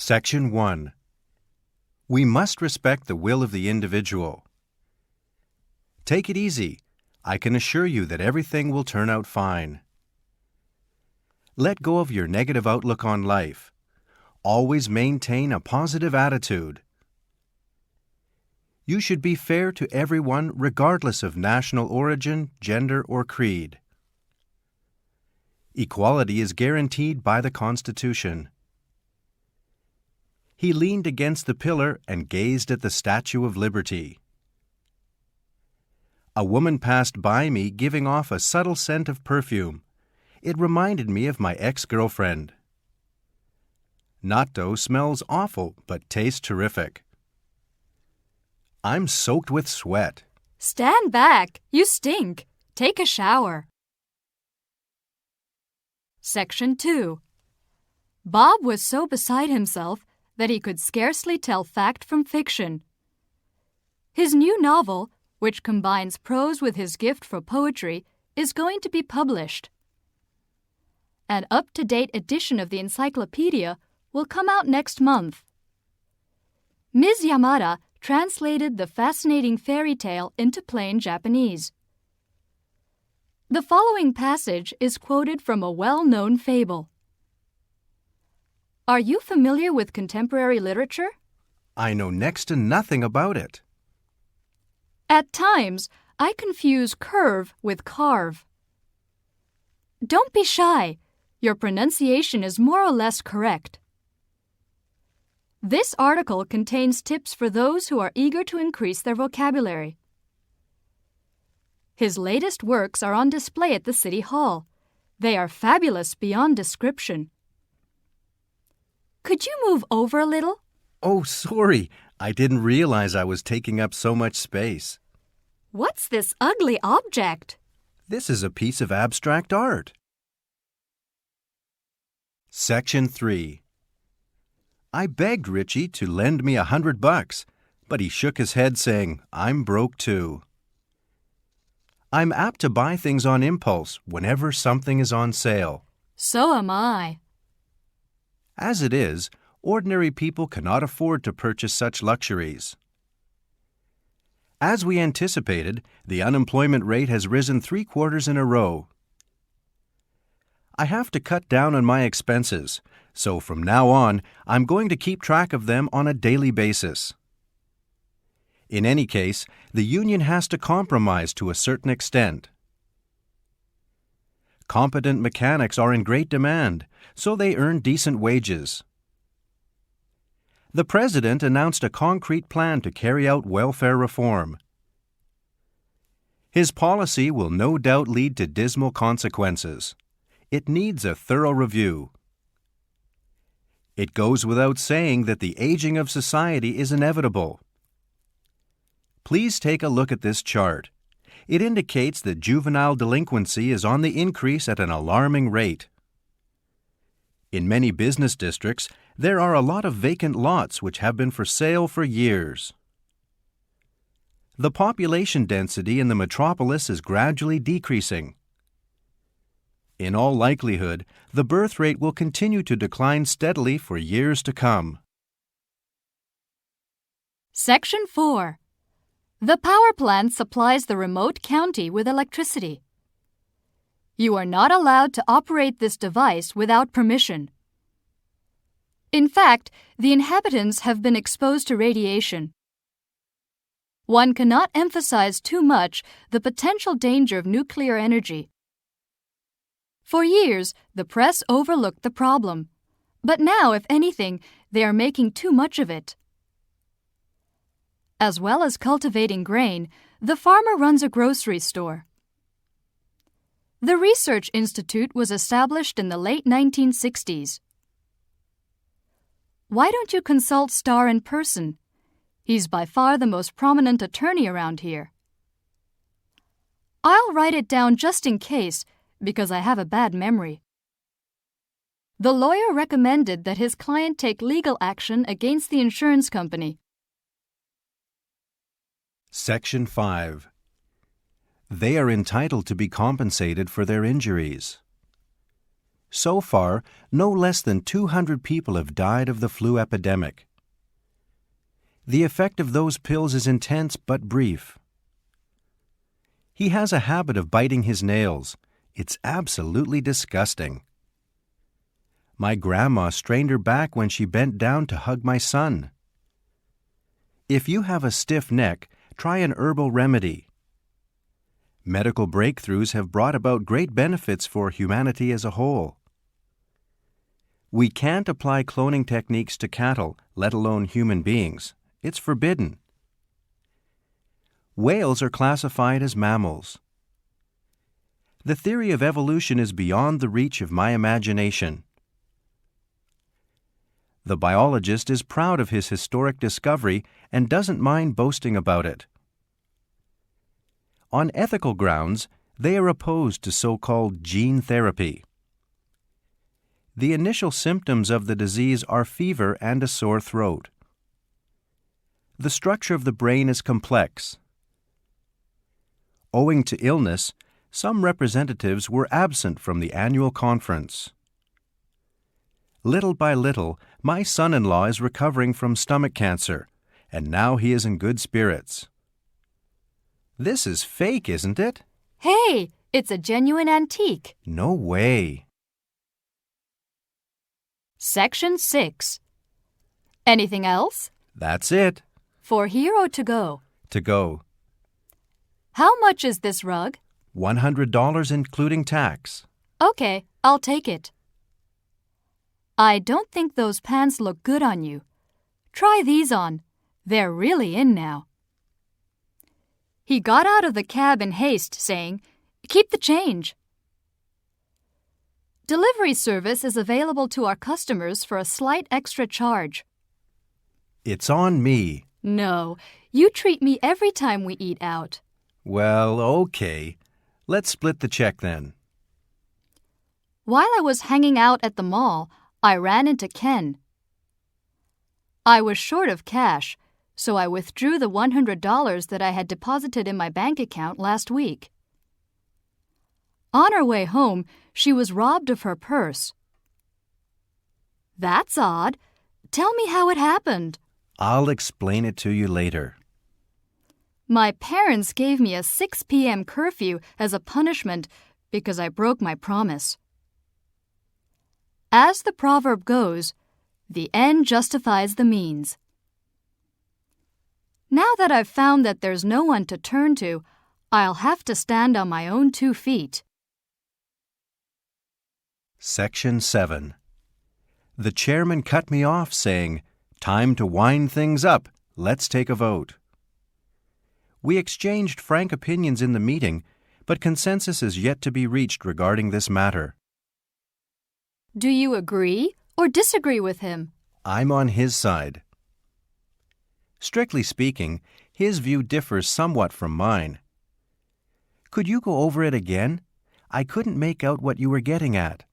Section 1. We must respect the will of the individual. Take it easy. I can assure you that everything will turn out fine. Let go of your negative outlook on life. Always maintain a positive attitude. You should be fair to everyone regardless of national origin, gender, or creed. Equality is guaranteed by the Constitution. He leaned against the pillar and gazed at the Statue of Liberty. A woman passed by me giving off a subtle scent of perfume. It reminded me of my ex-girlfriend. Natto smells awful but tastes terrific. I'm soaked with sweat. Stand back! You stink! Take a shower. Section 2. Bob was so beside himself that he could scarcely tell fact from fiction. His new novel, which combines prose with his gift for poetry, is going to be published. An up-to-date edition of the encyclopedia will come out next month. Ms. Yamada translated the fascinating fairy tale into plain Japanese. The following passage is quoted from a well-known fable. Are you familiar with contemporary literature? I know next to nothing about it. At times, I confuse curve with carve. Don't be shy. Your pronunciation is more or less correct. This article contains tips for those who are eager to increase their vocabulary. His latest works are on display at the City Hall. They are fabulous beyond description. Could you move over a little? Oh, sorry. I didn't realize I was taking up so much space. What's this ugly object? This is a piece of abstract art. Section 3. I begged Richie to lend me $100, but he shook his head saying, I'm broke too. I'm apt to buy things on impulse whenever something is on sale. So am I. As it is, ordinary people cannot afford to purchase such luxuries. As we anticipated, the unemployment rate has risen 3 quarters in a row. I have to cut down on my expenses, so from now on, I'm going to keep track of them on a daily basis. In any case, the union has to compromise to a certain extent. Competent mechanics are in great demand, so they earn decent wages. The President announced a concrete plan to carry out welfare reform. His policy will no doubt lead to dismal consequences. It needs a thorough review. It goes without saying that the aging of society is inevitable. Please take a look at this chart. It indicates that juvenile delinquency is on the increase at an alarming rate. In many business districts, there are a lot of vacant lots which have been for sale for years. The population density in the metropolis is gradually decreasing. In all likelihood, the birth rate will continue to decline steadily for years to come. Section 4. The power plant supplies the remote county with electricity. You are not allowed to operate this device without permission. In fact, the inhabitants have been exposed to radiation. One cannot emphasize too much the potential danger of nuclear energy. For years, the press overlooked the problem, but now, if anything, they are making too much of it. As well as cultivating grain, the farmer runs a grocery store. The Research Institute was established in the late 1960s. Why don't you consult Starr in person? He's by far the most prominent attorney around here. I'll write it down just in case, because I have a bad memory. The lawyer recommended that his client take legal action against the insurance company. Section 5. They are entitled to be compensated for their injuries. So far, no less than 200 people have died of the flu epidemic. The effect of those pills is intense but brief. He has a habit of biting his nails. It's absolutely disgusting. My grandma strained her back when she bent down to hug my son. If you have a stiff neck, try an herbal remedy. Medical breakthroughs have brought about great benefits for humanity as a whole. We can't apply cloning techniques to cattle, let alone human beings. It's forbidden. Whales are classified as mammals. The theory of evolution is beyond the reach of my imagination. The biologist is proud of his historic discovery and doesn't mind boasting about it. On ethical grounds, they are opposed to so-called gene therapy. The initial symptoms of the disease are fever and a sore throat. The structure of the brain is complex. Owing to illness, some representatives were absent from the annual conference. Little by little, my son-in-law is recovering from stomach cancer, and now he is in good spirits. This is fake, isn't it? Hey, it's a genuine antique. No way. Section 6. Anything else? That's it. For here or to go? To go. How much is this rug? $100 including tax. Okay, I'll take it. I don't think those pants look good on you. Try these on. They're really in now. He got out of the cab in haste, saying, "Keep the change." Delivery service is available to our customers for a slight extra charge. It's on me. No, you treat me every time we eat out. Well, okay. Let's split the check then. While I was hanging out at the mall, I ran into Ken. I was short of cash, so I withdrew the $100 that I had deposited in my bank account last week. On her way home, she was robbed of her purse. That's odd. Tell me how it happened. I'll explain it to you later. My parents gave me a 6 p.m. curfew as a punishment because I broke my promise. As the proverb goes, the end justifies the means. Now that I've found that there's no one to turn to, I'll have to stand on my own 2 feet. Section 7. The chairman cut me off, saying, "Time to wind things up. Let's take a vote." We exchanged frank opinions in the meeting, but consensus is yet to be reached regarding this matter. Do you agree or disagree with him? I'm on his side. Strictly speaking, his view differs somewhat from mine. Could you go over it again? I couldn't make out what you were getting at.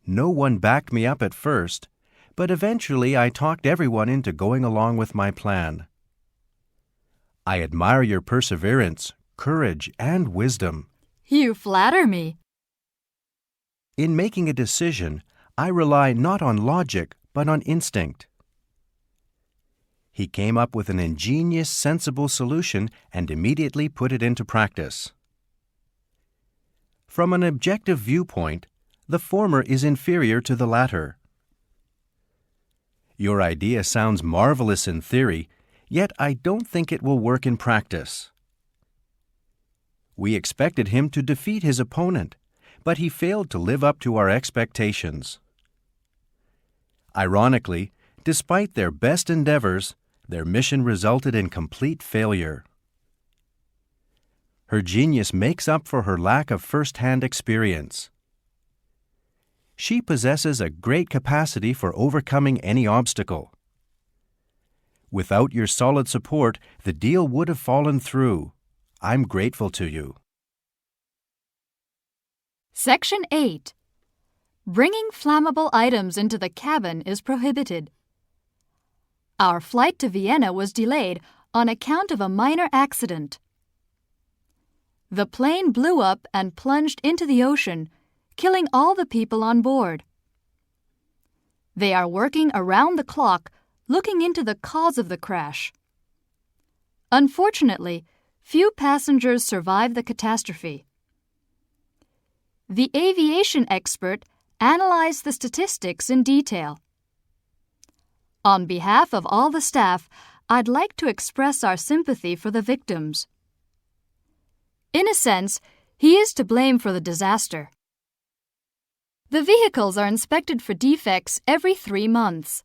No one backed me up at first, but eventually I talked everyone into going along with my plan. I admire your perseverance, courage, and wisdom. You flatter me. In making a decision, I rely not on logic, but on instinct. He came up with an ingenious, sensible solution and immediately put it into practice. From an objective viewpoint, the former is inferior to the latter. Your idea sounds marvelous in theory, yet I don't think it will work in practice. We expected him to defeat his opponent, but he failed to live up to our expectations. Ironically, despite their best endeavors, their mission resulted in complete failure. Her genius makes up for her lack of first-hand experience. She possesses a great capacity for overcoming any obstacle. Without your solid support, the deal would have fallen through. I'm grateful to you. Section 8. Bringing flammable items into the cabin is prohibited. Our flight to Vienna was delayed on account of a minor accident. The plane blew up and plunged into the ocean, killing all the people on board. They are working around the clock, looking into the cause of the crash. Unfortunately, few passengers survived the catastrophe. The aviation expert analyzed the statistics in detail. On behalf of all the staff, I'd like to express our sympathy for the victims. In a sense, he is to blame for the disaster. The vehicles are inspected for defects every 3 months.